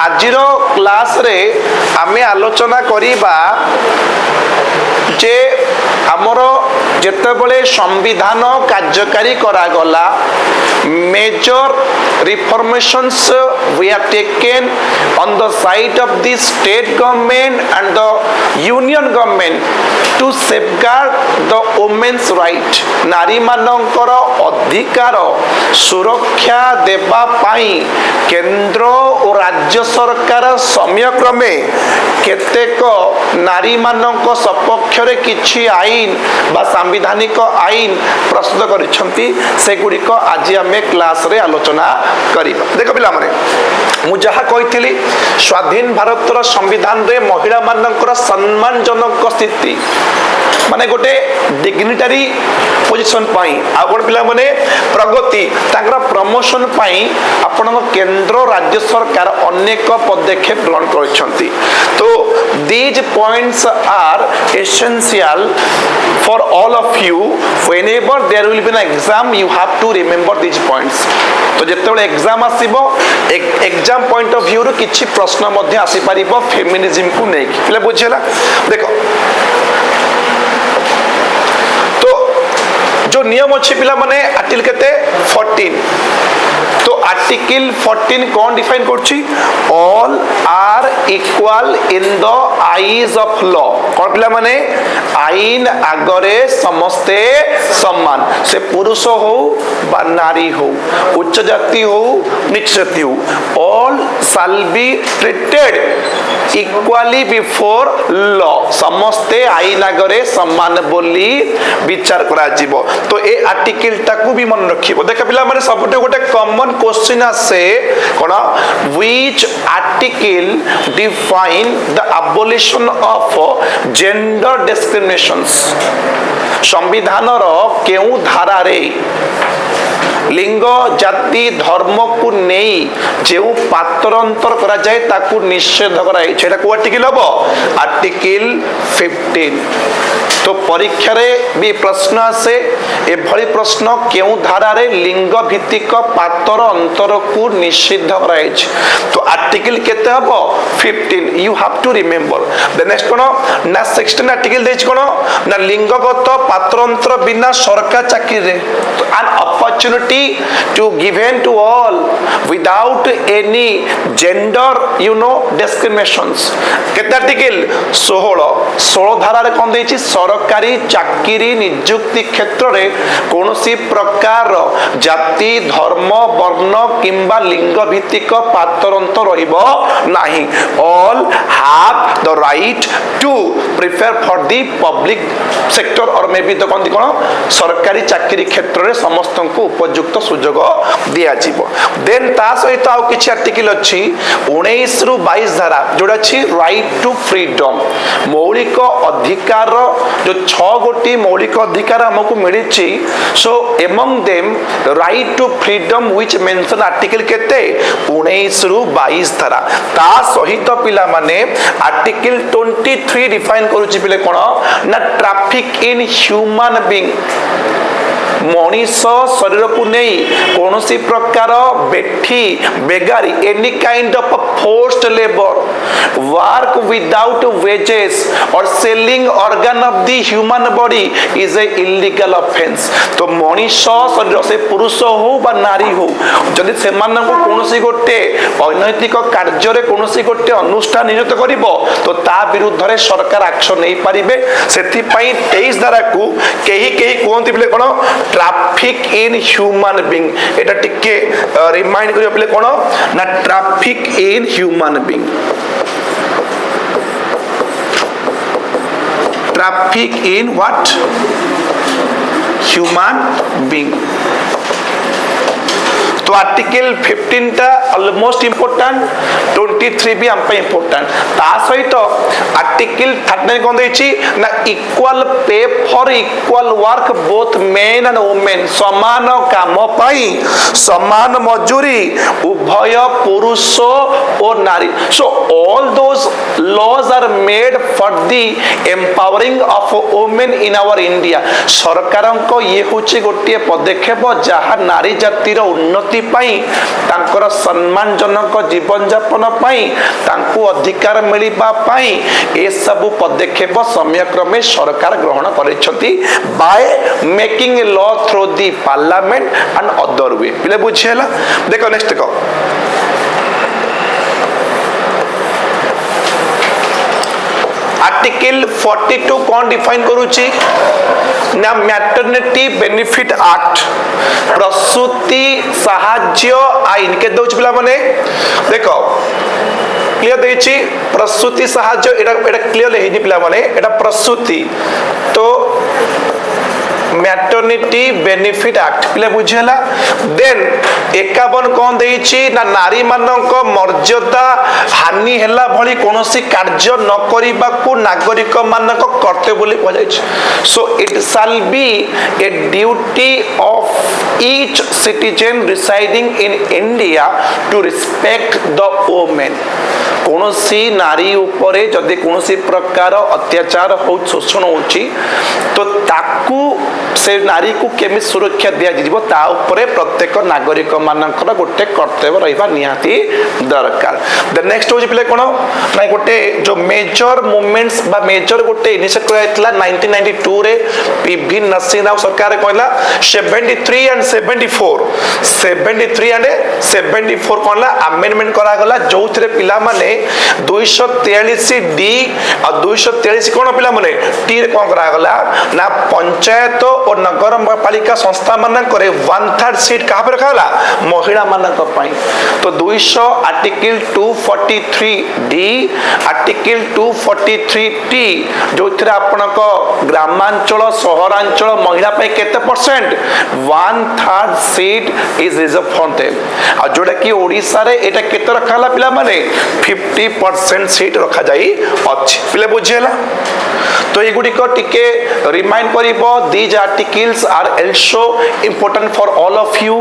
आजिर class रे आमे आलोचना करिबा जे आमर जेतेबेले संविधान कार्यकारी करागला major reformations were taken on the side of the state government and the union government to safeguard the women's right नारी मानकर अधिकार सुरक्षा देबा पाई केंद्र और राज्य सरकार समय क्रमे केतेक नारी मानक सपक्ष रे किछि आईन बा संवैधानिक आईन प्रस्तुत करिसंती सेगुड़िक आज आम क्लास रे आलोचना करिबा। देखो पिला माने मु जहा कहिथिली स्वाधीन भारतर संविधान रे महिला मानकर सम्मानजनक स्थिति माने गोटे डिग्निटरी पोजीशन पाई आ कोन पिला माने प्रगति तांकर प्रमोशन पाई आपण केंद्र राज्य सरकार अनेक पदक्षेप ग्रहण करछंती। तो these points are essential for all of you whenever there will be an exam you have to remember these points। तो जेतेबेले एग्जाम आसीबो एग्जाम पॉइंट ऑफ व्यू रो किछि प्रश्न मध्ये आसी परिबो फेमिनिज्म को नै पिले बुझेला। देखो तो जो नियम अछि पिला माने आर्टिकल केते 14 तो आर्टिकल 14 कौन डिफाइन करछि all are equal in the eyes of law कौन पिला माने आईन आगरे समस्ते समान से पुरुष हो बा नारी हो उच्च जाति हो नीच जाति हो all shall be treated equally before law समस्ते आईन आगरे समान बोली विचार करा जिवो। तो ए आर्टिकल टाकू भी मन रखिबो। देख पिला माने सबटे गोटे कॉमन क्वेश्चन आसे कोना which article define the abolition of gender discriminations संविधान रो केउ धारा रे लिंग जाति धर्म को नहीं जो पात्रांतर करा जाए ताकू निषेध कराई छेटा को आर्टिकल हबो आर्टिकल 15। तो परीक्षा रे भी प्रश्न आसे ए भली प्रश्न केउ धारा रे लिंग भित्तिक पात्र अंतर को निषिद्ध कराई छ। तो आर्टिकल केते हबो 15 you have to remember. The next कोन ना 16 आर्टिकल देछ कोन ना लिंगगत पात्र अंतर बिना सरकारी चाकरी रे an opportunity to given to all without any gender discriminations। केते आर्टिकल 16 धारा रे कोन देछि सरकारी चाकरी नियुक्ति क्षेत्र रे कोनोसी प्रकार जाति धर्म वर्ण किंबा लिंग भित्तिक पात्रंतर रहिबो नाही। All have the right to prefer for the public sector और मे बी तो कोन सरकारी चाकरी क्षेत्र रे समस्त को उपयुक्त सुजोग दिया जिवो। देन ता सहित आ किछि आर्टिकल अछि 19 रु 22 धारा जोडा अछि राइट टू फ्रीडम मौलिक अधिकार जो 6 गोटी मौलिक अधिकार हमको मिली। So among them right to freedom which mention article केते 19 रु 22 धारा ता सहित पिला माने आर्टिकल 23 डिफाइन करूची पिले कोन ना ट्रैफिक इन ह्यूमन बीइंग मनीष शरीर को नहीं कौन सी प्रकार बेठी बेगारी any kind of forced labour work without wages और selling organ of the human body is a illegal offence. तो मनीष शरीर से पुरुष हो बा नारी हो जदि से मान को कौन सी गोटे अनैतिक कार्य रे कौन सी गोटे अनुष्ठान नियुक्त करिवो तो ता विरुद्ध रे सरकार एक्शन नहीं पारिबे। सेति पई 23 धारा को केही केही कोंति बिले कोन ट्रैफिक इन ह्यूमन बीइंग एटा टिके रिमाइंड करियो पिले कोन ना traffic in human being traffic in what human being. तो आर्टिकल 15 टा ऑलमोस्ट इंपोर्टेंट 23 भी हम पे इंपोर्टेंट ता सहित आर्टिकल 39 कोन देछि ना equal pay for equal work both men and women समान काम पाई समान मजूरी उभय पुरुष और नारी। So all those laws are made for the empowering of women in our India. सरकार को ये होछि गोटे पदक्षेप जहां नारी जातिर उन्नति पाई तांकर सम्मानजनक जीवन यापन पाई पाई तांकु अधिकार मिलिबा पाई ए सब पदक्षेप समय क्रमे सरकार ग्रहण करिसथि by making a law through the parliament and other way पिले बुझियला देखो नेक्स्ट देखो आर्टिकल 42 कौन डिफाइन करूची ना मैटरनिटी बेनिफिट एक्ट प्रसूति साहाय्य आईन के दउछ पिला माने देखो क्लियर देछि प्रसूति साहाय्य एटा क्लियर हेनी पिला माने एटा प्रसूति तो मैटरनिटी बेनिफिट एक्ट पिले बुझेला देन 51 कौन देछि ना नारी मानक मर्यादा हानि हैला भली कोनोसी कार्य न करिबा को नागरिक मानक कर्तव्य बोली कहै छै so it shall be a duty of each citizen residing in India to respect the women कोनोसी नारी उपरे जदि कोनोसी प्रकार अत्याचार हो शोषण होची तो ताकू से नारी को केमि सुरक्षा दिया जिवो ता उपरे प्रत्येक नागरिक मानकर गोटे कर्तव्य रहिबा निहाती दरकार द नेक्स्ट होची पिले कोन ना गोटे जो मेजर मूवमेंट्स बा मेजर गोटे इनिशिएट कराइतला 1992 रे पीवी नरसिंह सरकार कहला 73 एंड 73 एंड 74 कोनला अमेंडमेंट करा गला जोथरे पिला माने 243 डी और 243 कोन पिला माने टी रे कोन करा गला ना पंचायत और नगर पालिका संस्था मान करे 1/3 सीट कहा पर रखा महिला मानक पाई तो 200 आर्टिकल 243 डी आर्टिकल 243 टी जो थिरा आपनक ग्रामांचल शहरांचल महिला पे केते percent 1/3 seat is reserve for them आ जोडा कि ओडिसा रे एटा केते रखाला पिला माने 50% सीट रखा जाई अछि पिले बुझेला तो ये गुडी को टिके रिमाइंड करिवो these articles are also important for all of you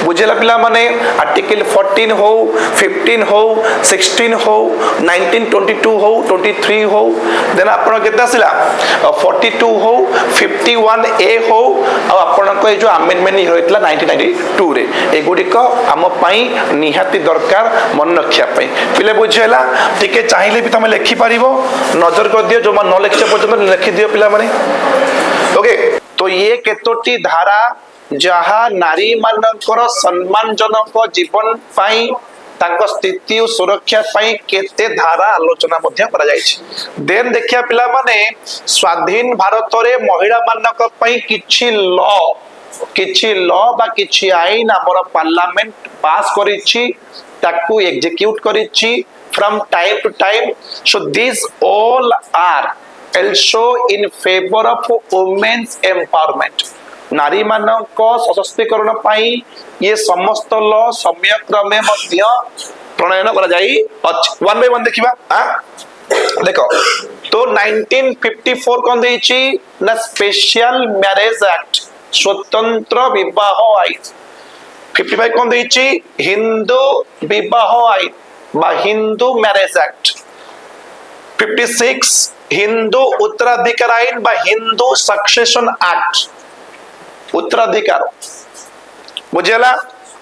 बुझेला पिला माने आर्टिकल 14 हो 15 हो 16 हो 19 22 हो 23 हो देन आपण केते आसिला 42 हो 51 ए हो आ आपण को जो अमेंडमेंट होइतला 1992 रे ए गुडी को हम पई निहाती दरकार मन रखिया पई पिले बुझेला टिके चाहिले भी तमे लिखि पारिबो नजर कर दियो जो मन न लिखचे पर्यंत लिखि दियो पिला माने ओके तो ये केतोटी धारा जहा नारी मानकर सम्मानजनक जीवन पाई तांको स्थिति और सुरक्षा पाई केते धारा आलोचना मध्य करा जाय छै देन देखिया पिला माने स्वाधीन भारत रे महिला मानक पाई किछि लॉ बा किछि आईन हमर पार्लियामेंट पास करिछि ताकू एग्जीक्यूट करिछि from time to time so this all are also in favor of women's empowerment नारी मानक सशक्तिकरण पाई ये समस्त लॉ समय क्रमे मध्य प्रणयन करा जाई वन बाय वन देखिबा देखो तो 1954 कोन देछि ना स्पेशल मैरिज एक्ट स्वतंत्र विवाह आईन 55 कोन देछि हिंदू विवाह आईन बा हिंदू मैरिज एक्ट 56 हिंदू उत्तराधिकार आईन बा हिंदू सक्सेशन एक्ट उत्तराधिकार बुझेला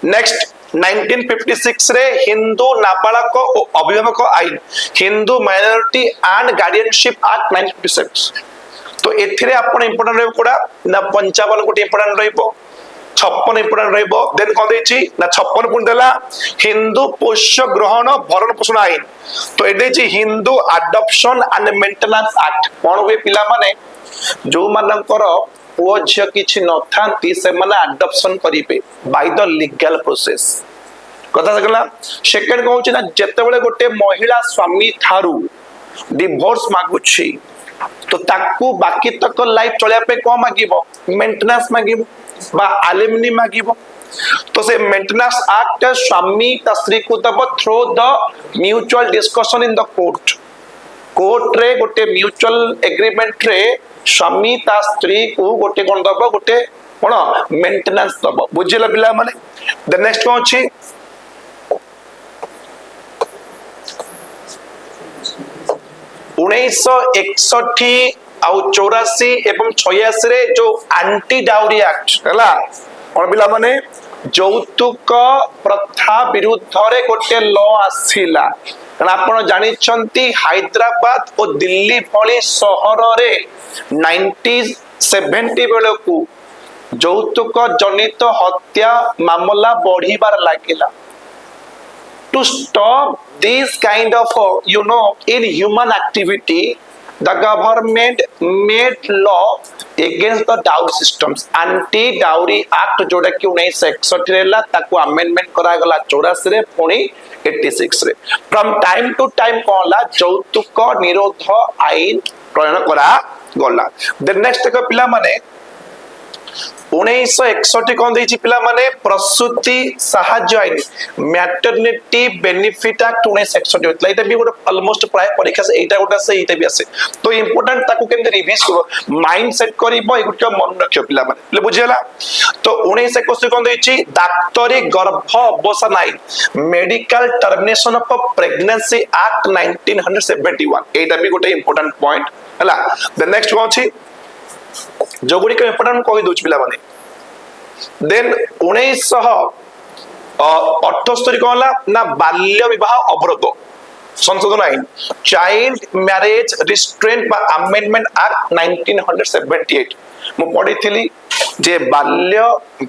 नेक्स्ट 1956 रे हिंदू नाबालक और अभिभावक आईन Hindu minority and guardianship act 1956 तो एथिरे आपण इंपोर्टेंट रहबो कोडा ना 55 कोटी इंपोर्टेंट रहबो 56 इंपोर्टेंट रहबो देन कोन देछि ना 56 पुन देला हिंदू पोष्य ग्रहण भरण पोषण आईन तो एडे छि Hindu adoption and maintenance act कोन होय पिला माने जो मानकर पुओ झियो किछि न थांती से माने अडॉप्शन करिवे बाय द लीगल प्रोसेस कथा सकला सेकंड कहउछि ना जते बेले गोटे महिला स्वामी थारू डिवोर्स मागुछि तो ताकू बाकी तक लाइफ चलिया पे को मागिबो मेंटेनेंस मागिबो बा एलिमनी मागिबो तो से मेंटेनेंस एक्ट स्वामी ता स्त्री को दब through the mutual discussion in the court रे गोटे म्यूचुअल एग्रीमेंट रे स्वामी ता स्त्री को गोटे कोन दब गोटे कोन मेंटेनेंस दब बुझिला बिला माने द नेक्स्ट कोन अछि 1961 आउ 84 एवं 86 रे जो एंटी डाउरी एक्ट हला और बिला माने यौतुक प्रथा विरुद्ध रे गोटे लॉ आसीला कारण आपण जानिछंती हैदराबाद और दिल्ली भली सहर रे 90s 70 बेलकू যৌতুক জনিত হত্যা মামলা বঢ়িবার লাগিলা to stop this kind of inhuman activity the government made law against the dowry systems anti dowry act जोड़ा कि 1961 रेला ताको अमेंडमेंट करा गला 84 रे पुणी 86 रे from time to time कहला যৌতুক निरोध आईन प्रणयन करा गला the next को पिला माने 1961 कौन देछि पिला माने प्रसूति साहाय्य आईन मैटरनिटी बेनिफिट एक्ट 1961 होतला एटा भी गोटे ऑलमोस्ट प्राय परीक्षा से एटा गोटा से एटा भी आसे तो इंपोर्टेंट ताकू केमते रिवाइज करो माइंड सेट करबो एगुट मन रखियो पिला माने बुझियला तो 1961 कौन देछि डाक्टरी गर्भ अवसान आईन medical termination of pregnancy act 1971 एटा भी गोटे इंपोर्टेंट पॉइंट हला द नेक्स्ट कौन छी जो गुड़ी को इंपोर्टेंट कहि दोछ पिला माने देन 1978 कहला ना बाल्य विवाह अवरोध संशोधन आईन चाइल्ड मैरिज रिस्ट्रेंट बा अमेंडमेंट एक्ट 1978 मु पढी थिली जे बाल्य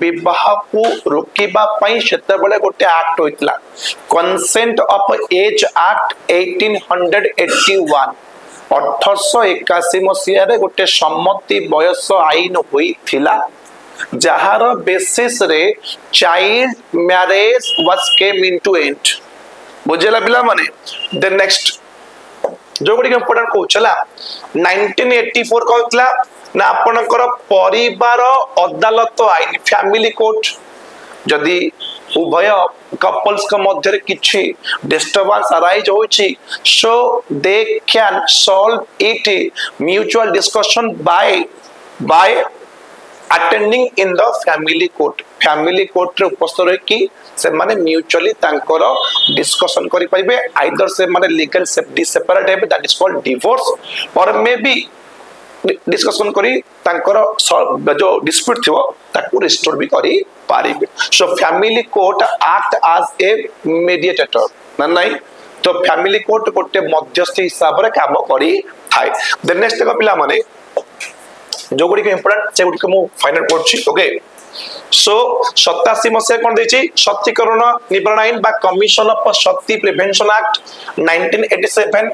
विवाह को रोकिबा पई सेते बेले गोटे एक्ट होइतला कंसेंट ऑफ एज एक्ट 1881 1881 मसीह रे गोटे सम्मति बयस आईन होई थिला जहार बेसिस रे child marriage was came into and बुझेला पिला माने द नेक्स्ट जो गुडी इंपोर्टेंट को चला 1984 कहतला ना आपनकर परिवार अदालत आईन फैमिली कोर्ट जदी उभय कपल्स के मध्य किछि डिस्टर्बेंस अराइज होछि so they can solve it mutual discussion by attending in the family court रे उपस्थित रही कि से माने म्यूचुअली तांकर डिस्कशन करि पाइबे आइदर से माने लीगल सेपरेट है दैट इज कॉल्ड डिवोर्स और मे बी डिस्कशन करी तांकर जो डिस्प्यूट थिवो ताकू रिस्टोर भी करी पारिबे so family court act as a mediator ना नहीं तो फैमिली कोर्ट गोटे मध्यस्थ हिसाब रे काम करी थाए द नेक्स्ट का पिला माने जो गुडी के इंपोर्टेंट से गुडी को मु फाइनल करछि ओके सो 87 मसे कोन देछि सत्यकरण निवारण आईन बा commission of Sati prevention act 1987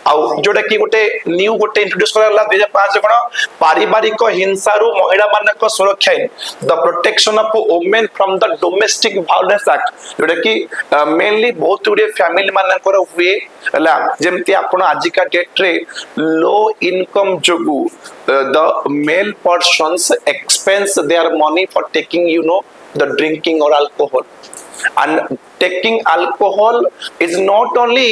आ जोटा कि गोटे न्यू गोटे इंट्रोड्यूस करला 2005 कोन पारिवारिक हिंसा रु महिला मानक सुरक्षा आईन the protection of women from the domestic violence act जोटा कि मेनली बहुत गुडे फैमिली मानक हुए हला जेमति आपण आजिका डेट रे लो इनकम जोगु the male persons expense their money for taking the drinking or alcohol and taking alcohol is not only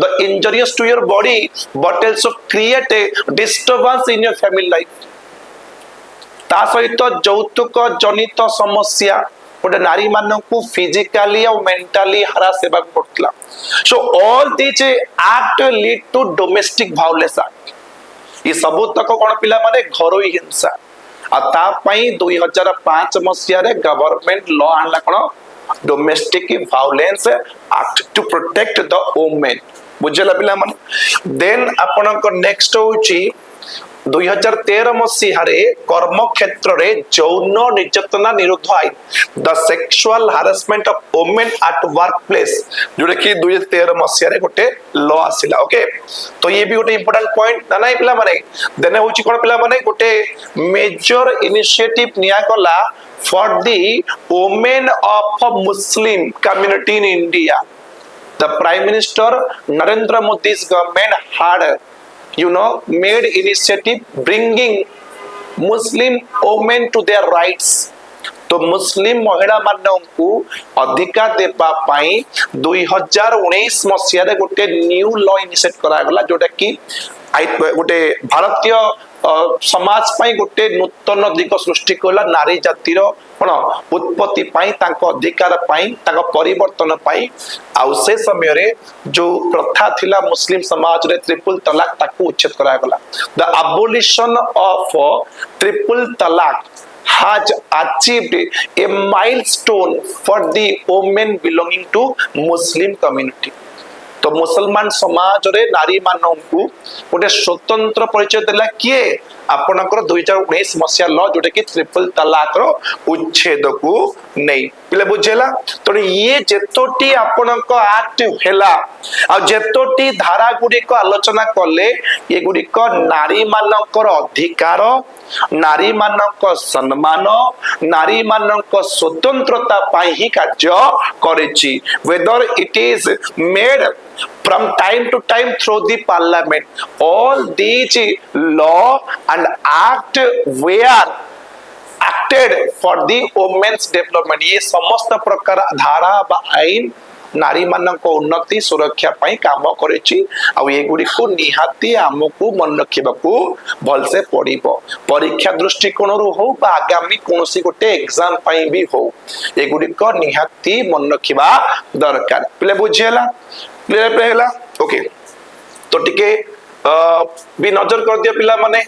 the injurious to your body but also create a disturbance in your family life ता सहित যৌতুক जनित समस्या गोटे नारी मानकू physically और mentally harass सेवा पड़ता so all this act lead to domestic violence act ये सब तक कौन पिला माने घरोई हिंसा आ ता पई 2005 मसिया रे गवर्नमेंट लॉ आनला कोन domestic violence act to protect the women बुझला पिला माने देन आपनक नेक्स्ट होची 2013 मसीह रे कर्म क्षेत्र रे यौन निर्यातना निरोध आईन the sexual harassment of women at work place जोटा कि 2013 मसीह रे गोटे लॉ आसिला ओके तो ये भी गोटे इंपोर्टेंट पॉइंट ना नहीं पिला माने देने होची कोन पिला माने गोटे मेजर इनिशिएटिव निया गला for the women of Muslim community in India the prime minister Narendra Modi's government had made initiative bringing Muslim women to their rights तो मुस्लिम महिला मानकू अधिकार देबा पाई 2019 मसिया रे गोटे न्यू लॉ इनिशिएट करा गला जोटा कि गोटे भारतीय समाज पाई गोटे नूतन दिग सृष्टि कला नारी जातिर कोन उत्पत्ति पाई तांको अधिकार पाई तांको परिवर्तन पाई आ से समय रे जो प्रथा थिला मुस्लिम समाज रे ट्रिपल तलाक ताकू उच्छेद करा गला द अबोलिशन ऑफ ट्रिपल तलाक has achieved a milestone for the women belonging to Muslim community तो मुसलमान समाज रे नारी मानू गोटे स्वतंत्र परिचय देला किए आपणकर 2019 मसीहा लॉ जोटा कि ट्रिपल तलाक रो उच्छेद को नहीं पिले बुझेला तो ये जेतोटी आपणक एक्ट हेला आ जेतोटी धारा गुडी को आलोचना कले ये गुडी को नारी मानकर अधिकार नारी मानक सम्मान नारी मानक स्वतंत्रता पाई ही कार्य करेछि whether it is made from time to time through the parliament all these law and act were acted for the women's development ये समस्त प्रकार धारा बा आईन नारी मानक उन्नति सुरक्षा पाई काम करेछि आ ये गुडी को निहाती हमकु मन रखिबाकू भलसे पड़िबो परीक्षा दृष्टिकोण रु हो बा आगामी कोनोसी गोटे एग्जाम पाई भी हो ये गुडी को निहाती मन रखिबा दरकार पिले बुझियला क्लियर पहेला ओके तो टिके भी नजर कर दिया पिला माने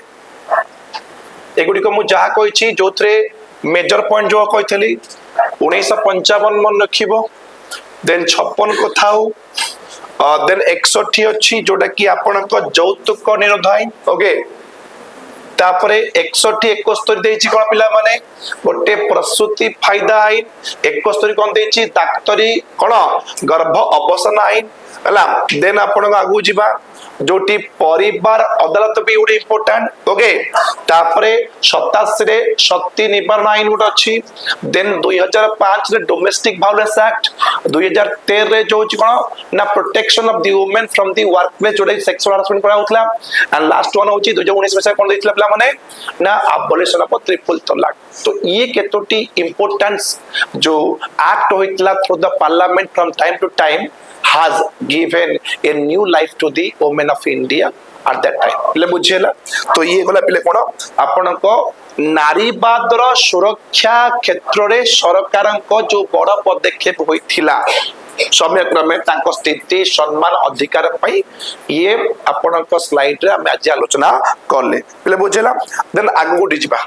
एगुडी को मु जहा कहिछि जोथरे मेजर पॉइंट जो कहिथली 1955 मन रखिबो देन 56 को थाउ देन 61 अछि जोटा कि आपनक यौतुक निरोध आईन ओके तापरे 61 71 देछि कोन पिला माने गोटे प्रसूति फायदा आईन 71 कोन देछि डाक्टरी कोन गर्भ अवसान आईन हला देन आपन आगु जिबा जोटी परिवार अदालत भी उडे इंपोर्टेंट ओके तापरे 87 रे शक्ति निवारण आईन उड अछि देन 2005 रे डोमेस्टिक वायलेंस एक्ट 2013 रे जो कोन ना protection of the women from the work place जोडे सेक्सुअल हरासमेंट करा होतला एंड लास्ट वन होची 2019 में से कोन दैतला पिला माने ना अबॉलिशन ऑफ ट्रिपल तलाक तो ये केतोटी इंपोर्टेंस जो एक्ट होइतला through the parliament from time to time has given a new life to the women of India at that time ले बुझेला तो ये गला पिले कोन आपन को नारीवादर सुरक्षा क्षेत्र रे सरकार को जो बड़ पदक्षेप होइथिला समय क्रमे तांको स्थिति सम्मान अधिकार पाई ये आपन को स्लाइड रे हम आज आलोचना करले पिले बुझेला देन आगु डिजिबा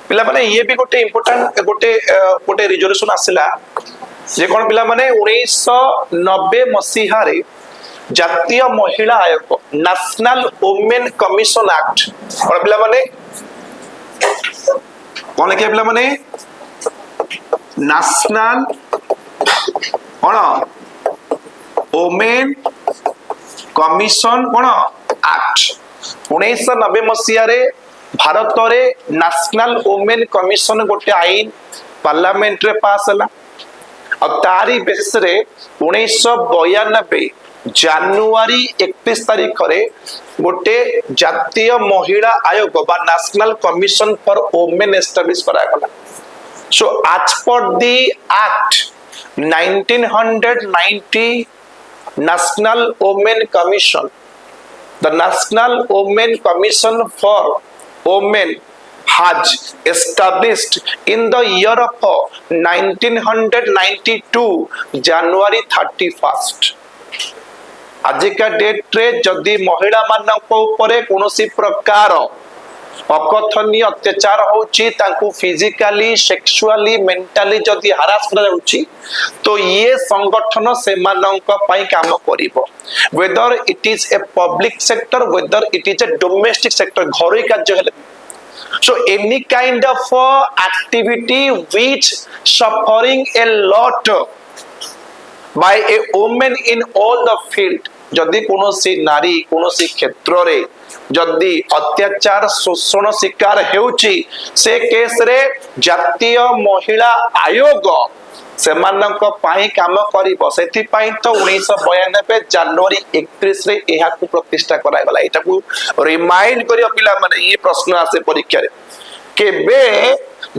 पिला माने ये भी गोटे इंपोर्टेंट गोटे रिजोल्यूशन आसिला जे कोन पिला माने 1990 मसीहा रे जातीय महिला आयोग नेशनल वुमेन कमिशन एक्ट कोन पिला माने कोन के पिला माने नेशनल कोन वुमेन कमिशन कोन एक्ट 1990 मसीहा रे भारत रे नेशनल वुमेन कमिशन गोटे आईन पार्लियामेंट रे पास हला और तारी बेसिस रे 1992 जनवरी 31 तारीख रे गोटे जातीय महिला आयोग बा national commission for women establish करा गला so as per the act 1990 national women commission the national women commission for women has established in the year of 1992 January 31st आजिका date रे जदि महिला मानक ऊपर कोनोसी प्रकार अकथनीय अत्याचार होची तांकु फिजिकली सेक्सुअली मेंटली जदि हरास करा जाउची तो ये संगठन से मानक पई काम करिवो whether it is a public sector whether it is a domestic sector घरोई कार्य हेले so any kind of activity which suffering a lot by a woman in all the field जदि कोनोसी नारी कोनोसी क्षेत्र रे जदि अत्याचार शोषण शिकार हेउची से केस रे जातीय महिला आयोग से मानक पाई काम करिवो सेति पाई तो 1992 जनवरी 31 रे एहा को प्रतिष्ठा कराय गला एटा को रिमाइंड करियो पिला माने ये प्रश्न आसे परीक्षा रे केबे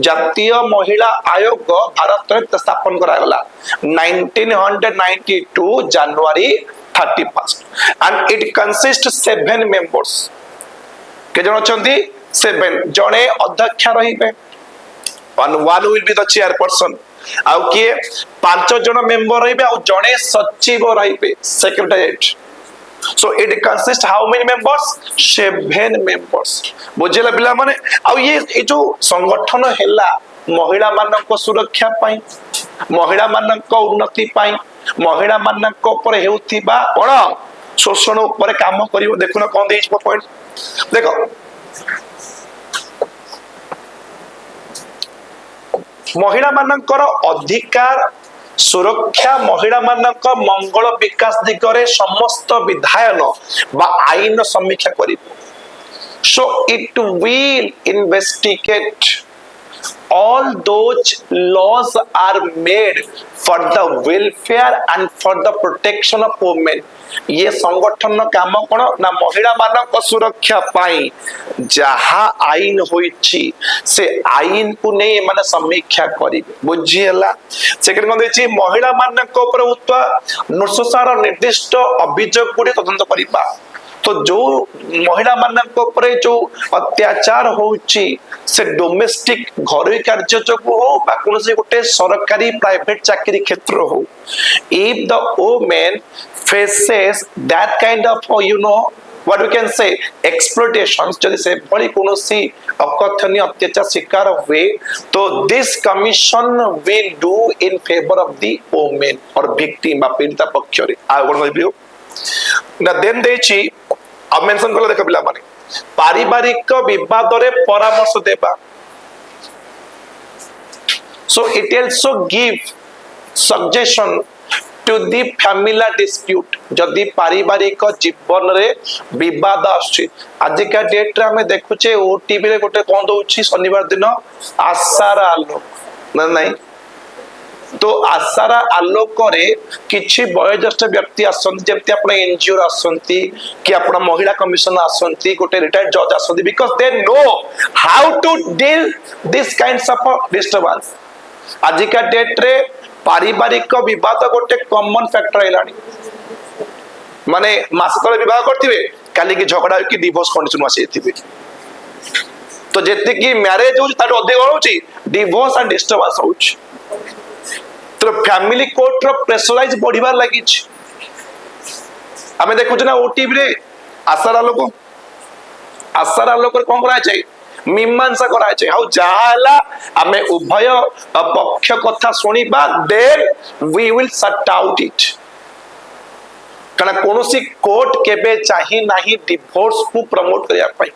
जातीय महिला आयोग भारत रे स्थापन करा गला 1992 जनवरी 31st and it consists 7 members के जण अछंती 7 जणे अध्यक्ष रहिबे and one will be the chairperson आउ के 5 जण मेंबर रहिबे आउ जणे सचिव रहिबे secretariat so it consists how many members 7 members बुझिला पिला माने आउ ये जो संगठन हैला महिला मानक सुरक्षा पाई, महिला मानक उन्नति पाई, महिला मानक ऊपर हेउथिबा कोन शोषण ऊपर काम करिवो। देखुन कोन देइछ पॉइंट देखो, महिला मानकर अधिकार सुरक्षा, महिला मानक मंगल विकास दिगरे समस्त विधायन बा आईन समीक्षा करिवो। So it will investigate all those laws are made for the welfare and for the protection of women। ये संगठन काम कोन ना महिला मानक सुरक्षा पाई जहा आईन होईची से आईन को नै माने समीक्षा करिवे। बुझियला। सेकंड कोन देछि महिला मानक ऊपर उत्वा नुससार निर्दिष्ट अभियोग गुडी तदंत करिबा। तो जो महिला मानक ऊपर जो अत्याचार होउची से डोमेस्टिक घरोई कार्य जो हो बा कोनसे गोटे सरकारी प्राइवेट चाकरी क्षेत्र हो, if the woman faces that kind of what we can say exploitations, जदि से भली कोनोसी अकथनीय अत्याचार शिकार हुए तो this commission will do in favor of the woman और victim बा पीड़िता पक्ष रे। आ कोन कहबियो ना देन देछि अब मेंशन करले देख पिला माने पारिवारिक विवाद रे परामर्श देबा। So it also give suggestion to the family dispute। जदि पारिवारिक जीवन रे विवाद आछि, आज का डेट रे हमें देखुचे ओटीवी रे गोटे कोन दोछि शनिवार दिन आशार आलोक ना नहीं, तो आशार आलोक रे किछि वयोज्येष्ठ व्यक्ति आसंती जेमति आपण एनजीओ आसंती कि आपण महिला कमिशन आसंती गोटे रिटायर्ड जज आसंती because they know how to deal this kinds of disturbance. आज का डेट रे पारिवारिक विवाद गोटे कॉमन फैक्टर हैलानी, माने मास तले विवाह करथिबे काली की झगड़ा कि डिवोर्स कंडीशन आसीथिबे, तो जेते कि मैरिज होची तार अधिक होची डिवोर्स एंड डिस्टर्बेंस होची। तो फैमिली कोर्ट रो प्रेशराइज बढ़िबार लागि छी। हमें देखु ना ओटीवी रे आसारा लोक कोन करा छै मीमांसा करा छै, हाउ जाला हमें उभय पक्ष कथा सुनिबा then we will sort out it. कना कोनोसी कोर्ट केबे चाहि नाही डिवोर्स को प्रमोट करिया पाई।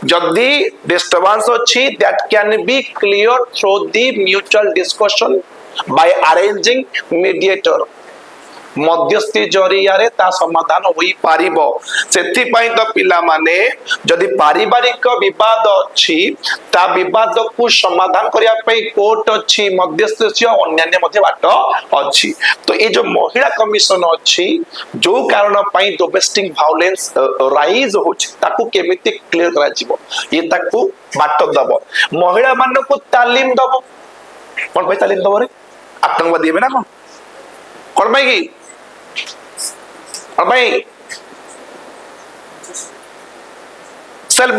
जदि डिस्टर्बेंस अछि that can be clear through the mutual discussion by arranging mediator, मध्यस्थी जरिया रे ता समाधान होई पारिबो। सेति पई तो पिला माने जदि पारिवारिक विवाद अछि ता विवाद को समाधान करिया पई कोर्ट अछि, मध्यस्थ अछि, अन्य मध्य बाट अछि। तो ए जो महिला कमिशन अछि जो कारण पई डोमेस्टिक वायलेंस राइज होछि ताकू केमिति क्लियर करा जिवो, ये ताकू बाट दबो। महिला मान को तालीम दबो। कोन पई तालीम दबो रे? आतंकवादी में ना कोन भाई की और भाई सेल्फ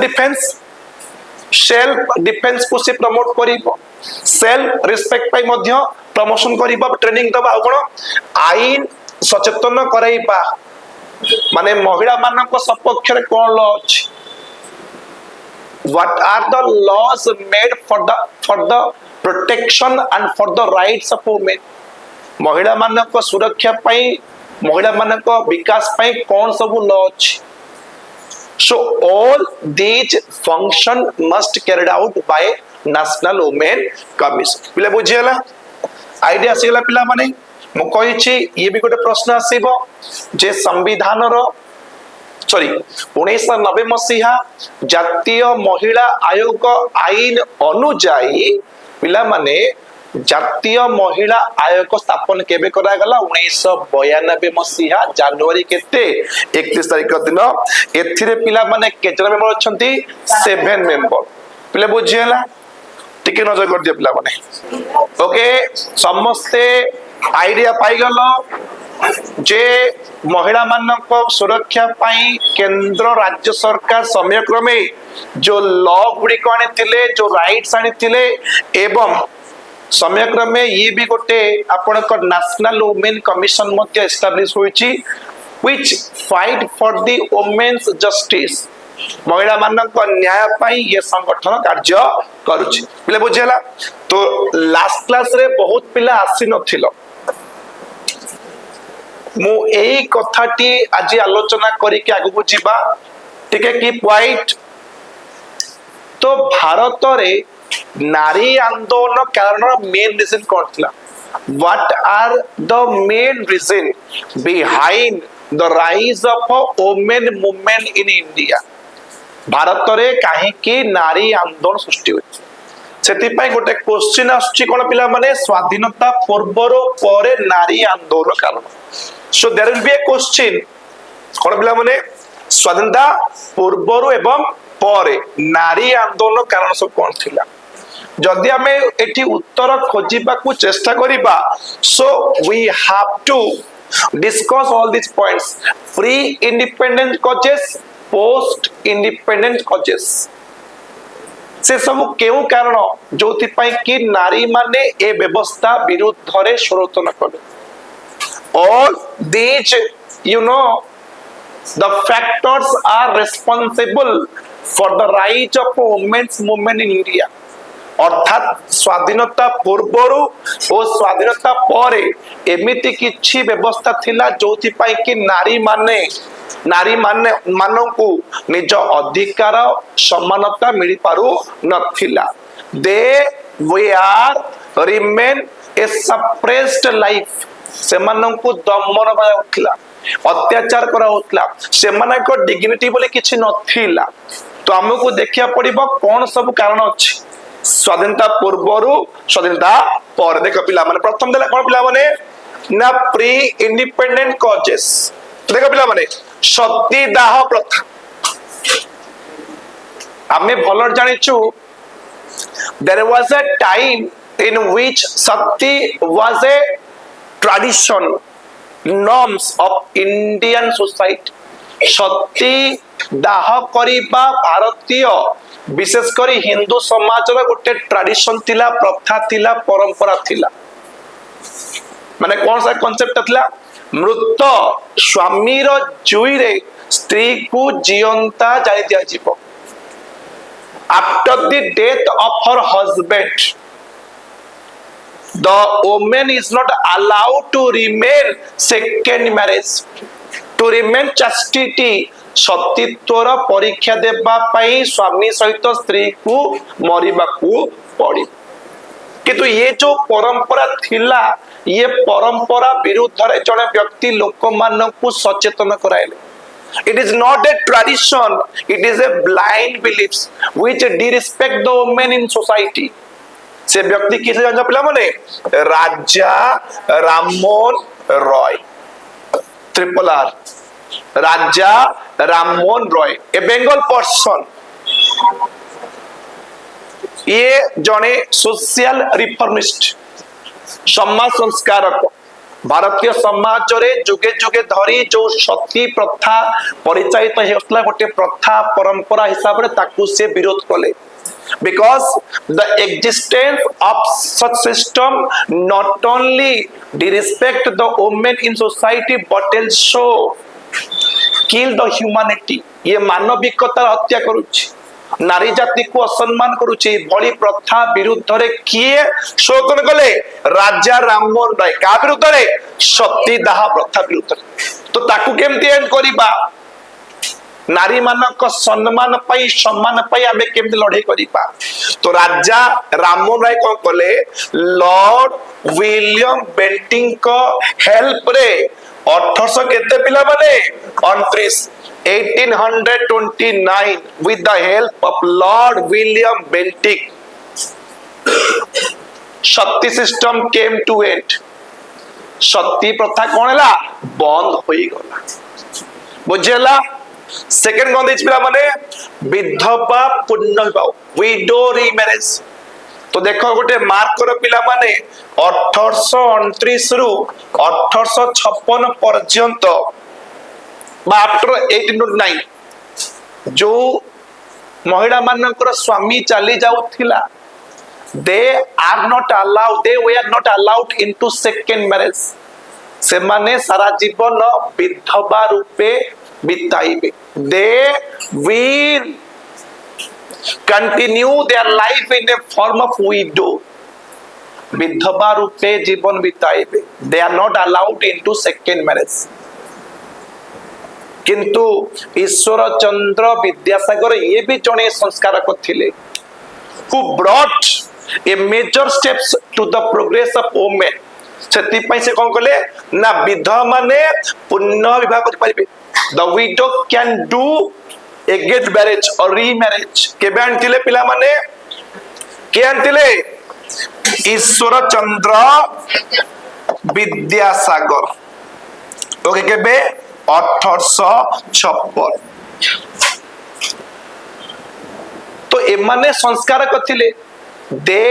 डिफेंस को से प्रमोट करिबो, सेल्फ रिस्पेक्ट पाई मध्य प्रमोशन करिबो, ट्रेनिंग दबा आ कोन आईन सचेतन कराइबा। माने महिला मानक सपक्ष रे कोन लॉ अछि, what are the laws made for the protection and for the rights of women। महिला मानक सुरक्षा पाई, महिला मानक विकास पाई कौन सब लॉ अछि। So all these function must carried out by National Women Commission। पिले बुझियला आईडिया सिला पिला माने मु कहि छी ये भी गोटे प्रश्न आसीबो जे संविधान रो 1990 मसीहा जातीय महिला आयोग आईन अनुଯାयी पिला माने जातीय महिला आयोग स्थापन केबे करा गला 1992 मसीहा जनवरी केते 31 तारिख दिन। एथिरे पिला माने केजन मेंबर अछंती 7 मेंबर। पिले बुझियला टिके नजर कर दिया पिला माने। ओके समस्ते आईडिया पाई गलो जे महिला मानक सुरक्षा पाई केंद्र राज्य सरकार समय क्रमे जो लॉ गुडी को आनिथिले, जो राइट्स आनिथिले एवं समय क्रमे ये भी गोटे आपनक नेशनल वुमेन कमिशन मध्ये एस्टैब्लिश होईची which fight for the women's justice महिला मानक न्याय पाई ये संगठन कार्य करुछि पिले बुझेला। तो लास्ट क्लास रे बहुत पिला आसी नथिलो मु एई कथाटी आज आलोचना करी के आगु जीवा टिके की पॉइंट। तो भारत रे नारी आंदोलन कारण मेन रीजन कौन थिला? What are the main reason behind the rise of a women movement in India? Bharat रे काहे की नारी आंदोलन सृष्टि होछि सेति पय गोटे क्वेश्चन आछि कोन पिला माने स्वाधीनता पूर्वरो परे नारी आंदोलन कारण। So there will be a question कोन पिला माने स्वाधीनता पूर्वरो एवं परे नारी आंदोलन कारण सब कोन थिला। जदि आमे एठी उत्तर खोजिबा को चेष्टा करिबा so we have to discuss all this points pre independent causes post independent causes से सब केउ कारण जोथि पई कि नारी माने ए व्यवस्था विरुद्ध रे स्वरोतन करे। All these you know the factors are responsible for the rise of women's movement in India। अर्थात स्वाधीनता पूर्वरु और स्वाधीनता परे एमिति किछि व्यवस्था थिला जोथि पई कि नारी माने मानकु निज अधिकार समानता मिली पारु नथिला। They way are remain a suppressed life से मानकु दमन बा उठला अत्याचार करा होतला से मानक डिग्निटी बोले किछि नथिला। तो हमकु देखिया पड़िबो कोन सब कारण अछि स्वाधीनता पूर्वरु स्वाधीनता पर। देखो पिला माने प्रथम देला कोन पिला माने ना प्री इंडिपेंडेंट कॉजेस। देखो पिला माने सती दाह प्रथा आमे भलर जानिछु there was a time in which sati was a tradition norms of Indian society. Sati दाह करिबा भारतीय विशेष करी हिंदू समाज रो गोटे ट्रेडिशन थिला प्रथा थिला परंपरा थिला। माने कौन सा कांसेप्ट थिला मृत स्वामी रो जुई रे स्त्री को जीवंता जाय दिया जीवो after the death of her husband the woman is not allowed to remain second marriage to remain chastity सतीत्वर परीक्षा देबा पाई स्वामी सहित स्त्री को मरिबा को पड़ी। किंतु ये जो परंपरा थिला ये परंपरा विरुद्ध रे जने व्यक्ति लोक मान को सचेतन कराइले। It is not a tradition, it is a blind beliefs which disrespect the women in society। से व्यक्ति किसे जान पिला माने राजा राममोहन रॉय ट्रिपल आर राजा राममोहन रॉय ए बेंगल पर्सन ये जने सोशल रिफॉर्मिस्ट समाज संस्कारक भारतीय समाज रे जुगे जुगे धरी जो सती प्रथा परिचालित हेउतला गोटे प्रथा परंपरा हिसाब रे ताकू से विरोध कले। Because the existence of such system not only disrespect the women in society but also kill the humanity। ये मानविकता हत्या करुछि नारी जाति को असम्मान करुछि भली प्रथा विरुद्ध रे किए शोधन कले राजा राममोहन राय का विरुद्ध रे सती दाह प्रथा विरुद्ध तो ताकू केमती एंड करिबा नारी मानक सम्मान पाई सम्मान पाई आमे केमती लड़ाई करिबा। तो राजा राममोहन राय को कले लॉर्ड विलियम बेंटिंग को हेल्प रे 1800 केते पिला माने 29 1829 with the help of Lord William Bentinck Sati system came to end। सती प्रथा कोन हला बंद होई गला बुझेला। सेकंड कौन देच पिला माने विधवा पुनर्विवाह विडो रीमैरिज। तो देखो गोटे मार्क करो पिला माने 1829 रु 1856 पर्यंत आफ्टर 1809 जो महिला मानकर स्वामी चली जाउथिला they are not allowed they way are not allowed into second marriage. से माने सारा जीवन विधवा रूपे बिताइबे they will continue their life in a form of widow विधवा रूपे जीवन बिताइबे they are not allowed into second marriage किंतु ईश्वर चंद्र विद्यासागर ये भी जने संस्कार करथिले who brought a major steps to the progress of women सेति पई से कोन कले ना विधवा माने पुण्य विवाह कर परिबे the widow can do a get marriage or remarriage केबे आनतिले पिला माने के आनतिले ईश्वर चंद्र विद्यासागर ओके केबे 1856 तो एमाने संस्कार करथिले दे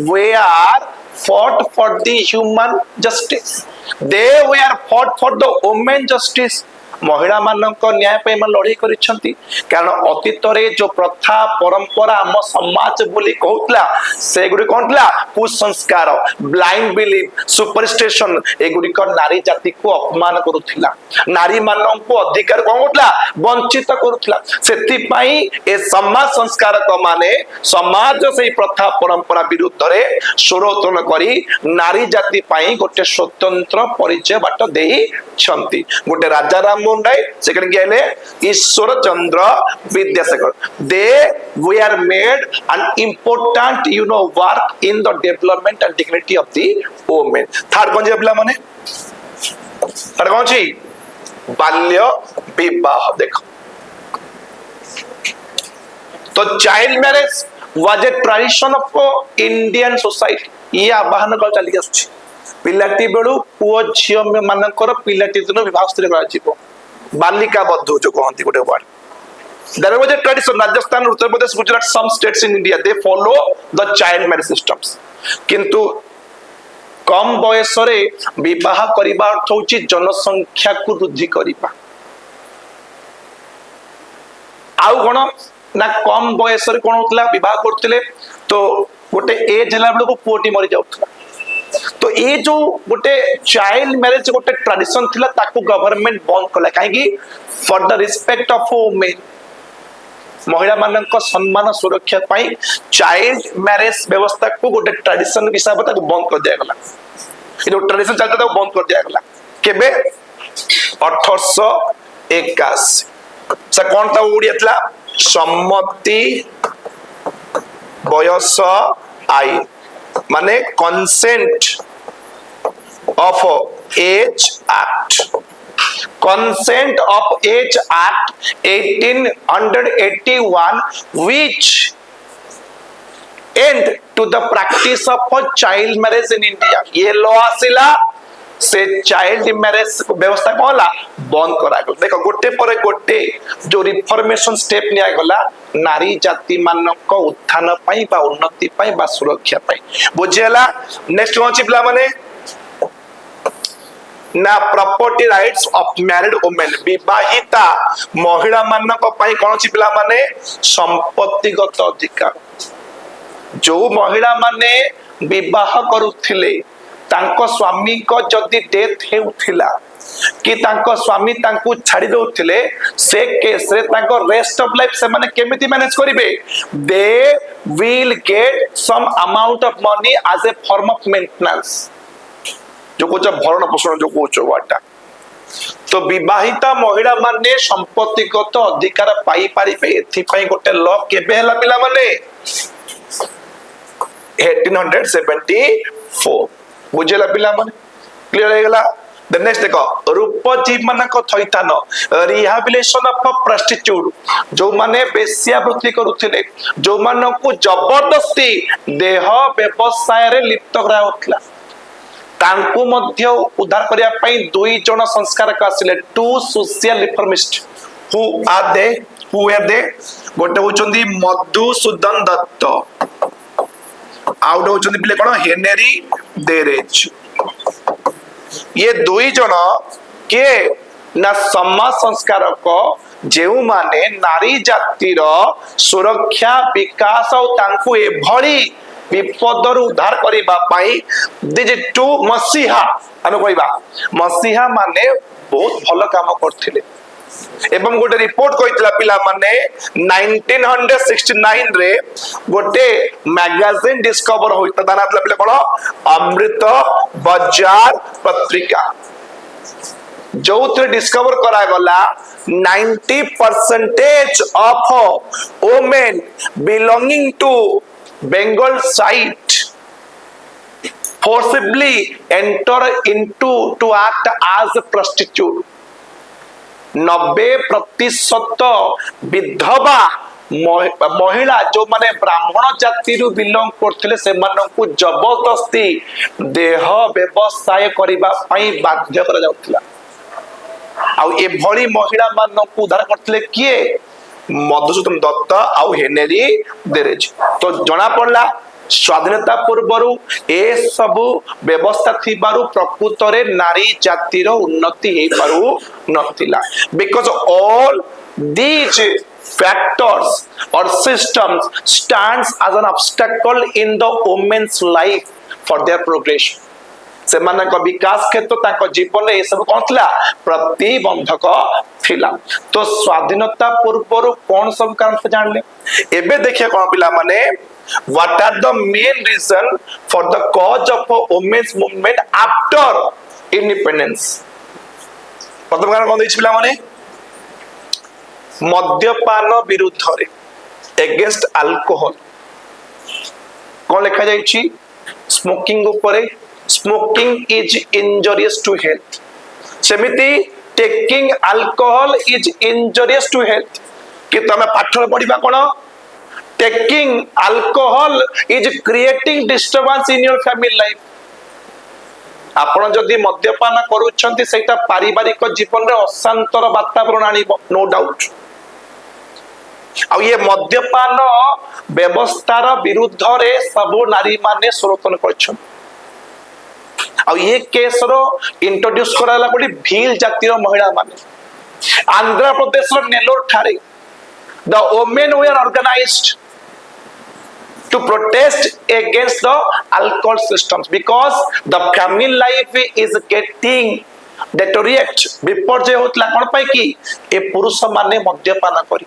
were fought for the human justice they were fought for the women justice महिला मानक न्याय पे मन लड़ाई करिसंती कारण अतीत रे जो प्रथा परंपरा हम समाज बोली कहउतला से गुडी कोनतला कुसंस्कार ब्लाइंड बिलीफ सुपरस्टिशन ए गुडी को नारी जाति को अपमान करूथिला नारी मानक को अधिकार कोनतला वंचित करूथिला सेति पई ए समाज संस्कारक माने समाज से प्रथा परंपरा विरुद्ध रे स्वरोत्तोलन करी नारी जाति पई गोटे स्वतंत्र परिचय बाट देई छंती गोटे राजा राम सेकंड क्या है Ishwar Chandra Vidyasagar they we are made an important work in the development and dignity of the women third कौन पिला माने थर्ड कौन छी बाल्य विवाह देखो तो child marriage was a tradition of Indian society ये आह्वान कर चली आसुची पिलाटी बेलू पुओ झियो मानकर पिलाटी दिन विवाह स्त्री करा जीवो बालिका बधू जो कहती गोटे word there was a tradition Rajasthan Uttar Pradesh Gujarat some states in India they follow the child marriage systems किंतु कम बयस रे विवाह करिबा अर्थ होची जनसंख्या को वृद्धि करिबा आउ कोन ना कम बयस रे कोन होतला विवाह करथिले तो गोटे एज हला बेलको पुओटी मरि जाउथला तो ये जो गोटे चाइल्ड मैरिज गोटे ट्रेडिशन थिला ताको गवर्नमेंट बंद कला काहेकि for the respect of women महिला मानक सम्मान सुरक्षा पाई चाइल्ड मैरिज व्यवस्था को गोटे ट्रेडिशन हिसाब से बंद कर दिया गला ये जो ट्रेडिशन चलता था बंद कर दिया गला केबे 1881 से कोन ता ओडिया थला सम्मति बयस आईन माने consent of age act consent of age act 1881 which end to the practice of child marriage in India ये लॉ आसिला से चाइल्ड मैरिज व्यवस्था कहला बंद करा गला देखो गोटे पर गोटे जो रिफॉर्मेशन स्टेप निया गला नारी जाति मानक उत्थान पई बा उन्नति पई बा सुरक्षा पई बुझेला नेक्स्ट कोन चिपला माने ना property rights of married women विवाहिता महिला मानक पई कोन चिपला माने संपत्तिगत अधिकार जो महिला माने विवाह करूथिले तांको स्वामी को जदि डेथ हेउथिला कि तांको स्वामी तांको छाडी दोथिले से केस रे तांको रेस्ट ऑफ लाइफ से माने केमिति मैनेज करिवे they will get some amount of money as a form of maintenance जो कुछ भरण पोषण जो कुछ वाटा तो विवाहिता महिला माने संपत्तिगत अधिकार पाई पारिबे एथि पई गोटे लॉ केबे हला पिला माने 1874 बुझेला पिला माने क्लियर हे गला द नेक्स्ट देखो रूप जीव मानक थैथान रिहैबिलिटेशन ऑफ प्रोस्टिट्यूट जो माने वेश्यावृत्ति करूथिले जो मानक जबरदस्ती देह व्यवसाय रे लिप्त करा होतला तांको मध्य उद्धार करिया पई दुई जण संस्कारक आसिले two social reformist who are they गोटे होचंदी मधुसूदन दत्त आउट होचंदी पिले कोन हेनरी देरेज ये दुई जण के ना समाज संस्कारक जेउ माने नारी जातिर सुरक्षा विकास और तांको ए भली विपदर उद्धार करिबा पाई दिज टू मसीहा आमे कहबा मसीहा माने बहुत भलो काम करथिले एवं गोटे रिपोर्ट कहितला पिला माने 1969 रे गोटे मैगजीन डिस्कवर होइता दाना पिला कोन अमृत बाजार पत्रिका जो थे डिस्कवर करा गला 90% of women belonging to Bengal site forcibly enter into to act as a prostitute 90% विधवा महिला जो माने ब्राह्मण जाति रु बिलोंग करथिले से मानकु जबरदस्ती देह व्यवसाय करिबा पई बाध्य करा जाउतिला आ ए भली महिला मानकु उद्धार करथिले किए मधुसूदन दत्त आ हेनरी देरेज तो जना पड़ला स्वाधीनता पूर्वर ए सबु व्यवस्था थिबारु प्रकृत रे नारी जातिर उन्नति हे पारु नथिला because all these factors or systems stands as an obstacle in the women's life for their progression से माने को विकास क्षेत्र ताको जीवन रे ए सब कोन थिला प्रतिबंधक थिला तो स्वाधीनता पूर्वर कोन सब कारण से जानले एबे देखिए कोन पिला माने what are the main reason for the cause of a women's movement after independence प्रथम कारण कोन दैछि पिला माने मद्यपान विरुद्ध रे अगेंस्ट अल्कोहल कोन लिखा जाइछि स्मोकिंग ऊपर smoking is injurious to health सेमिति taking alcohol is injurious to health कि तमे पाठ पढिबा कोन taking alcohol is creating disturbance in your family life आपण जदि मद्यपान करूछंती सेटा पारिवारिक जीवन रे अशांतर वातावरण आनिबो नो डाउट आ ये मद्यपान व्यवस्थार विरुद्ध रे सब नारी माने स्वरोतन करछन आ ये केस रो इंट्रोड्यूस कराला कोडी भील जातिर महिला माने आंध्र प्रदेश रो नेलोर ठारे the women were organised to protest against the alcohol systems because the family life is getting deteriorate विपर्जय होतला कोन पाई कि ए पुरुष माने मद्यपान करी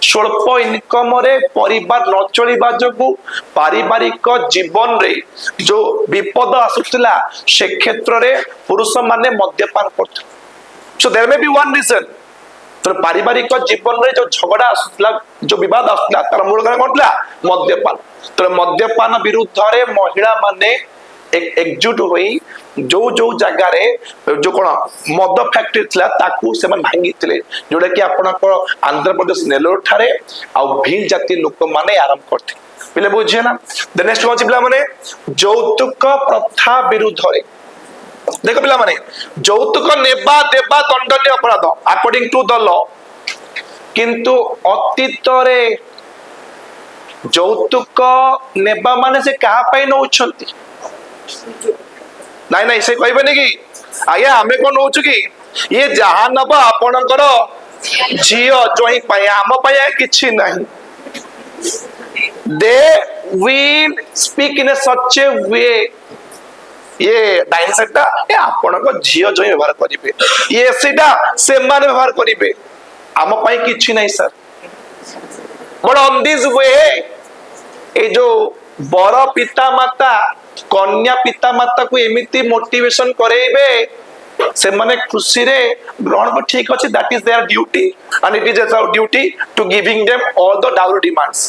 स्वल्प इनकम रे परिवार न चलीबा जगु पारिवारिक जीवन रे जो विपद आसुतला से क्षेत्र रे पुरुष माने मद्यपान करथि so there may be one reason तो पारिवारिक जीवन रे जो झगड़ा आसुतला जो विवाद आसुतला तार मूल कारण कोनला मद्यपान तो मद्यपान विरुद्ध रे महिला माने एकजुट होई जो जो जगह रे जो कोन मद फैक्ट्री थला ताकू से मन भांगी थिले जोडा कि आपण को आंध्र प्रदेश नेलोर ठारे आ भील जाति लोक माने आरंभ करथि पिले बुझे ना द नेक्स्ट वन पिला माने यौतुक प्रथा विरुद्ध रे देखो पिला माने यौतुक नेबा देबा दंडनीय अपराध अकॉर्डिंग टू द लॉ किंतु अतीत रे यौतुक नेबा माने से कहा पाई नउछंती नहीं नहीं से कहबे कि आया हमें कोन नउछु कि ये जहां नबा आपनकर झियो जोई पाए हम पाए किछि नहीं दे विल स्पीक इन सच ए वे ये डाइनसेटा ए आपण को झियो जोई व्यवहार करिवे ये सीधा से मान व्यवहार करिवे हम पाए किछि नहीं sir but on this way ए जो बर पिता माता कन्या पिता माता को एमिति मोटिवेशन करेबे से माने खुशी रे ग्रहण को ठीक अछि that is their duty and it is our duty to giving them all the dowry demands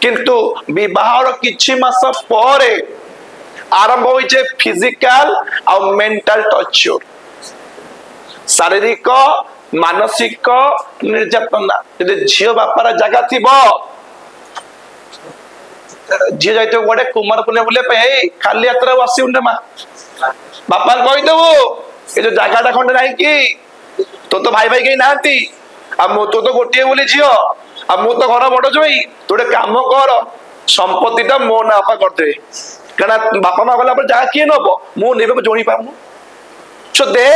किंतु विवाहर किछि मास परे आरंभ होई जे फिजिकल और मेंटल टॉर्चर शारीरिक मानसिक निर्यातना यदि झियो बापार जगह थिबो झियो जाइतो गोटे कुमार पुने बुले पे खाली यात्रा बसी उंडे मा बापा कहि देबो ए जो जगहटा खंडे नाही कि तो भाई भाई कहीं नांती आ मो तो गोटे बोली झियो आ मो तो घर बड़ जोई तोडे काम कर संपत्तिटा मो ना आपा करदे कना बापा मा गला पर जा किए नबो मो नेबे जोणी पामु सो दे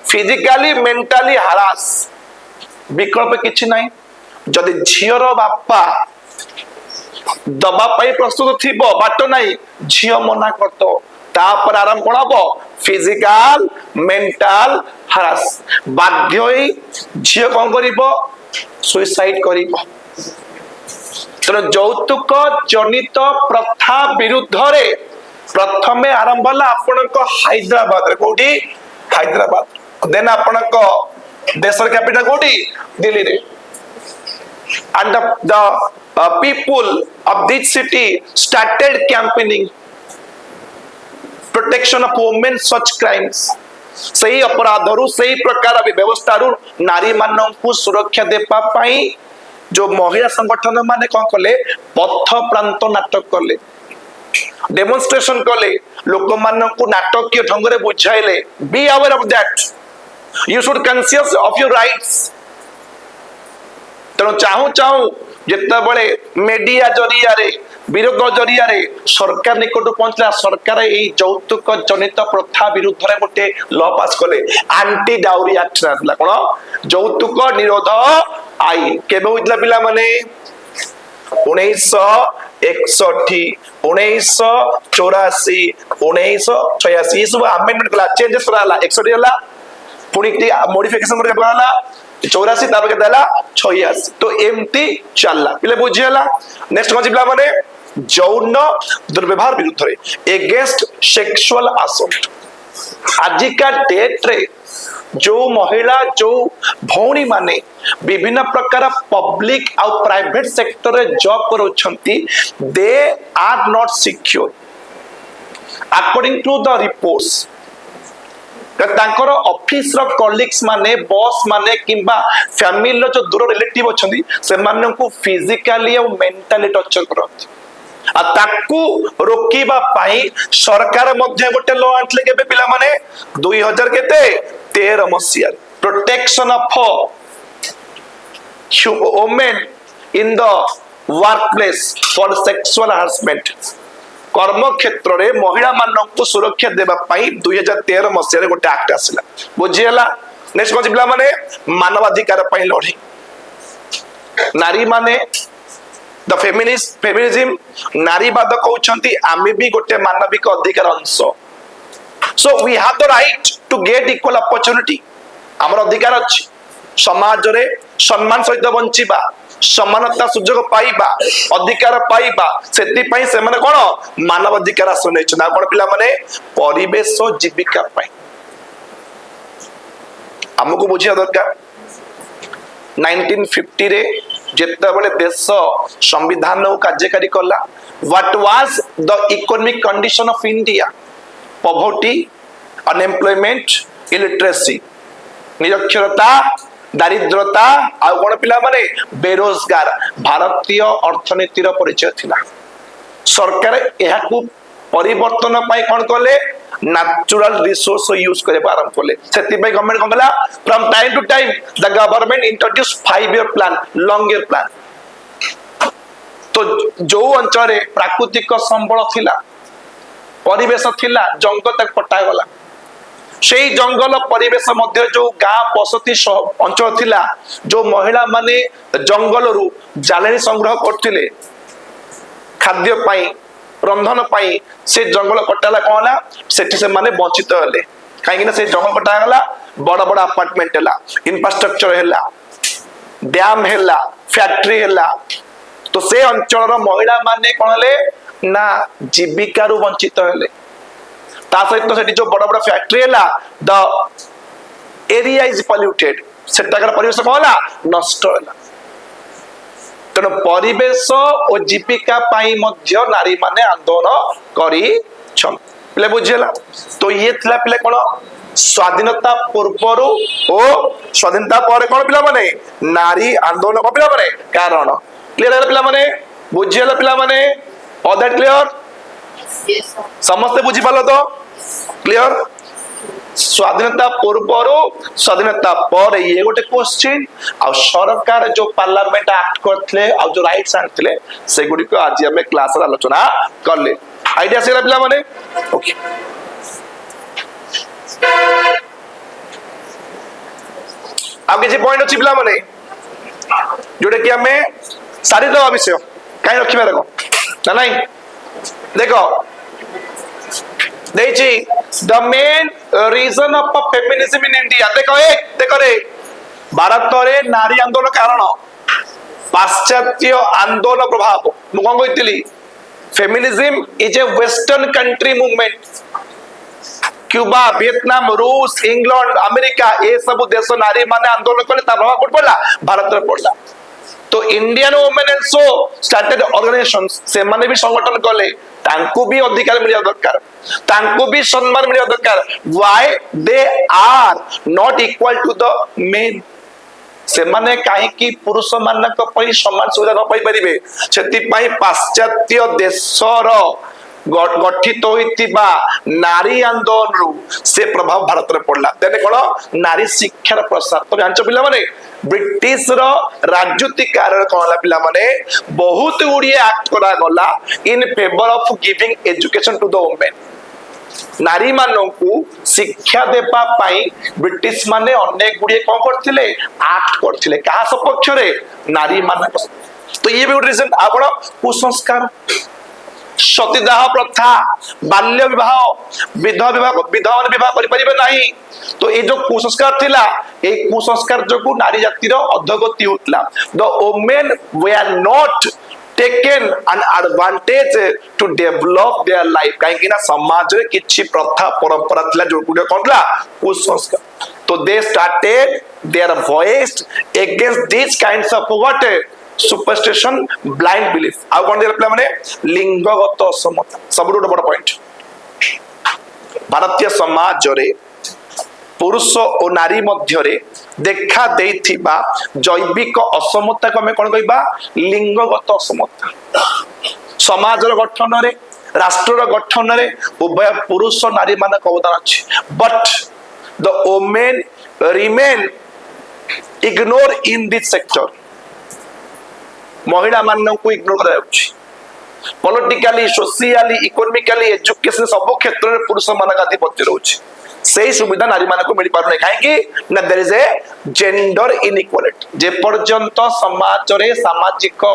फिजिकली मेंटली हरास विकल्प किछि नाही जदि झियोर बापा दबा पाई प्रस्तुत थिबो बाट नाही झियो मना करतो तापर आराम कोन हबो फिजिकल मेंटल हरास बाध्य होई झियो कौन करिबो सुइसाइड करिबो तेणु यौतुक जनित प्रथा विरुद्ध रे प्रथमे आरंभ होला आपणक हैदराबाद रे कोठी हैदराबाद देन आपणक देशर कैपिटल कोठी दिल्ली रे and the people of this city started campaigning protection of women such crimes सही अपराधरू सही प्रकार व्यवस्था नारी मानू सुरक्षा देवा जो महिला संगठन माने कौन कले पथ प्रांत नाटक कले डेमोन्स्ट्रेशन कले लोक मानू नाटकीय ढंग से बुझाइले be aware of that you should conscious of your rights तेणु चाहू चाहू जिते मीडिया जरिया विरोध जरिया सरकार निकट पहुंचला सरकार यही यौतुक जनित प्रथा विरुद्ध में गोटे लॉ पास कले एंटी डाउरी एक्ट कौन यौतुक निरोध आई केबे होइतला पिला माने 1961 1984 1986 ये सब अमेंडमेंट कला चेंजेस कराला 61 हला पुणी मॉडिफिकेशन कर कराला 84 तापर के देला 86 तो एमती चलला पिले बुझियला नेक्स्ट कौन पिला माने यौन दुर्व्यवहार विरुद्ध रे अगेंस्ट सेक्सुअल असॉल्ट आजिका डेट रे जो महिला जो भौणी माने विभिन्न प्रकार पब्लिक आउ प्राइवेट सेक्टर रे जॉब करोछंती they are not secure according to the reports तांकर ऑफिस रो कलीग्स माने बॉस माने किंबा फैमिली जो दूर रिलेटिव अछंती से मानन को फिजिकली और मेंटली टॉर्चर करत आ ताकू रोकीबा पाई सरकार मध्य गोटे लॉ आंटले केबे पिला माने 2000 केते 13 मसिया protection of women in the workplace for sexual harassment कर्म क्षेत्र रे महिला मानक सुरक्षा देबा पाई 2013 मसिया गोटे एक्ट आसिला बुझियला नेक्स्ट कोन पिला माने मानवाधिकार पाई लढी नारी माने द फेमिनिज्म नारीवाद कहउछंती आमे भी गोटे मानविक अधिकार अंश so we have the right to get equal opportunity हमर अधिकार अछि समाज रे सम्मान सहित बंचिबा समानता सुजोग पाइबा अधिकार पाइबा सेति पई से माने कोन मानव अधिकार आसने छ ना कोन पिला माने परिवेश जीविका पई हमको बुझिया दरकार 1950 रे जेते बळे देश संविधान को कार्यकारी कला what was the economic condition of India poverty unemployment illiteracy निरक्षरता दारिद्रता आ कोन पिला माने बेरोजगार भारतीय अर्थनीतिर परिचय थिला सरकार एहा को परिवर्तन पाई कोन कले नेचुरल रिसोर्स यूज करे आरंभ कले सेति पई गवर्नमेंट कोला from time to time the government introduce 5 year plan long year plan तो जो अंचल रे प्राकृतिक संबल थिला परिवेश थिला जंगल तक पटा गला सेई जंगल परिवेश मध्य जो गाँ बसती अंचल थिला जो महिला माने जंगल रु जालेनी संग्रह करथिले खाद्य पाई रंधन पाई से जंगल कटाला कहला सेठी से माने वंचित हेले काहे कि से जंगल कटा गला बड़ बड़ अपार्टमेंट हैला इंफ्रास्ट्रक्चर हैला डैम हैला फैक्ट्री हैला तो से अंचल रो महिला माने कहले ना जीविका रु वंचित हेले ता सहित सेठी जो बड़ बड़ फैक्ट्री हैला द एरिया इज पॉल्यूटेड सेटाकर परिवेश कहला नष्ट हैला तेणु परिवेश और जीविका पाई मध्य नारी माने आंदोलन करी छन पिले बुझियला तो ये थिला पिले कोन स्वाधीनता पूर्व और स्वाधीनता पर कोन पिला माने नारी आंदोलन को पिला माने कारण क्लियर है पिला माने बुझियला पिला माने ऑल दैट क्लियर समस्त बुझी पालो तो क्लियर स्वाधीनता पूर्व स्वाधीनता पर ये गोटे क्वेश्चन आ सरकार जो पार्लियामेंट एक्ट करथले आ जो राइट्स आनथले से गुडी को आज हमें क्लास रे आलोचना करले आईडिया से पिला माने ओके आगे जे पॉइंट अछि पिला माने जोडे कि हमें सारी दो विषय काई रखिबा देखो ना नहीं देखो देछि the main reason of feminism in India देखो रे भारत रे नारी आंदोलन कारण पाश्चात्य आंदोलन प्रभाव मु कौन कहती feminism is a western country movement Cuba Vietnam रूस इंग्लैंड अमेरिका ये सब देश नारी माने आंदोलन कले प्रभाव कोट पड़ला भारत में पड़ला तो Indian women also started organisations से माने भी संगठन कले तांको भी अधिकार मिलिया दरकार तांको भी सम्मान मिलिया दरकार why they are not equal to the men से माने काहे कि पुरुष मानक पई समान सुविधा न पाई परिबे सेति पई पाश्चात्य देशर गठित होइतिबा नारी आंदोलन रु से प्रभाव भारत रे पड़ला तेने कोन नारी शिक्षार प्रसार तो जानछ पिला माने ब्रिटिश रो राजनीतिक कारण कोला पिला माने बहुत गुडी एक्ट करा गला in favour of giving education to the women नारी मानकू शिक्षा देबा पाई ब्रिटिश माने अनेक गुडी कोन करथिले एक्ट करथिले का सपक्ष रे नारी मानक तो ये भी रीजन आपण कुसंस्कार सतीदाह प्रथा बाल्य विवाह विधवा विवाह करि नहीं तो ये जो कुसंस्कार थिला ए कुसंस्कार जो नारी जातिर अधोगति होतला the women they are not taken an advantage to develop their life काहे ना समाज रे किछि प्रथा परंपरा थिला जो गुडे कोनला कुसंस्कार तो they started their voice against this kinds of what superstition blind belief आ कोन देला माने लिंगगत असमता सबुठ बड़ पॉइंट भारतीय समाज रे पुरुष और नारी मध्य रे देखा देथिबा जैविक असमता को हमें कोन कहबा लिंगगत असमता समाज रो गठन रे राष्ट्र रो गठन रे उभय पुरुष और नारी मान अवदान अछि but the women remain ignore in this sector महिला मान को इग्नोर करा जाउछि पॉलिटिकली सोशियली इकोनॉमिकली एजुकेशन सब क्षेत्र में पुरुष मान का आधिपत्य रहउछि सही सुविधा नारी मान को मिल पार नै काहे कि ना there is a gender inequality जे पर्यंत समाज रे सामाजिक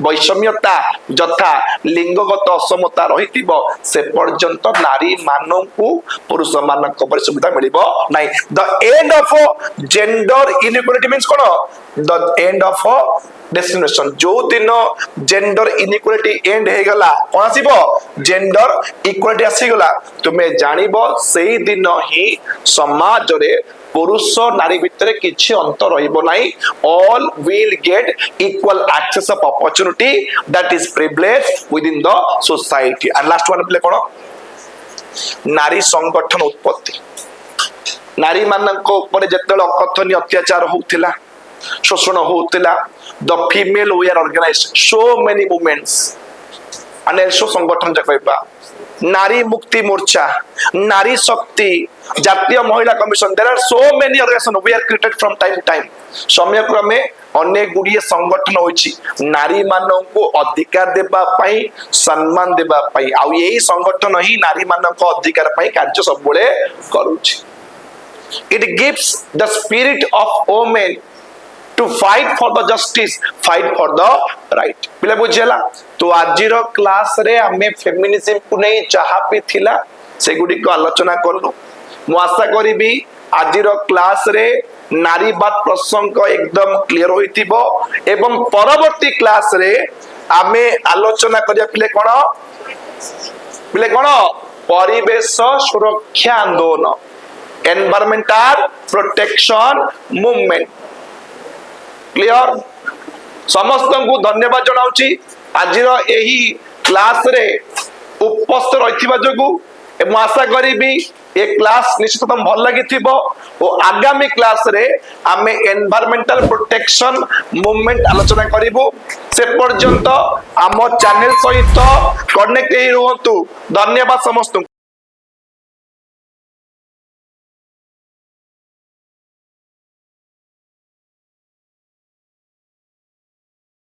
वैषम्यता जथा लिंगगत असमता रहितिबो से पर्यंत नारी मान को पुरुष मान को पर सुविधा मिलिबो नै the end of gender inequality means cone the end of destination जो दिन जेंडर इनइक्वालिटी एंड हे गला कोन आसीबो जेंडर इक्वालिटी आसी गला तुमे जानिबो सेही दिन ही समाज रे पुरुष नारी भितर किछि अंतर रहिबो नाही all will get equal access of opportunity that is privilege within the society and last one play कोन नारी संगठन उत्पत्ति नारी मानक ऊपर जेतेल अकथनीय अत्याचार होउथिला शोषण होउथिला the female were organized so many movements and also संगठन जा कहबा नारी मुक्ति मोर्चा नारी शक्ति जातीय महिला commission there are so many organisation we are created from time to time समय क्रमे अनेक गुडिये संगठन होइछि नारी मानन को अधिकार देबा पई सम्मान देबा पई आ यही संगठन ही नारी मानन को अधिकार पई कार्य सब बळे करूछि it gives the spirit of women to fight for the justice fight for the right पिले बुझेला तो आजिरो क्लास रे हमें फेमिनिज्म को नै जहा भी थिला से गुडी को आलोचना करलु मु आशा करिबी आजिरो क्लास रे नारीवाद प्रसंग एकदम क्लियर होइतिबो एवं परवर्ती क्लास रे हमें आलोचना करिया पिले कोन परिवेश सुरक्षा आंदोलन एनवायरमेंटल प्रोटेक्शन मूवमेंट क्लियर समस्त को धन्यवाद जनाउची आजिर एही क्लास रे उपस्थित रहिथिबा जोगु मु आशा करिबी ए क्लास निश्चित भल लागिथिबो ओ आगामी क्लास रे आमे एनवायरमेंटल प्रोटेक्शन मूवमेंट आलोचना करिबो से पर्यंत आम चैनल सहित कनेक्ट हे रहंतु धन्यवाद समस्त।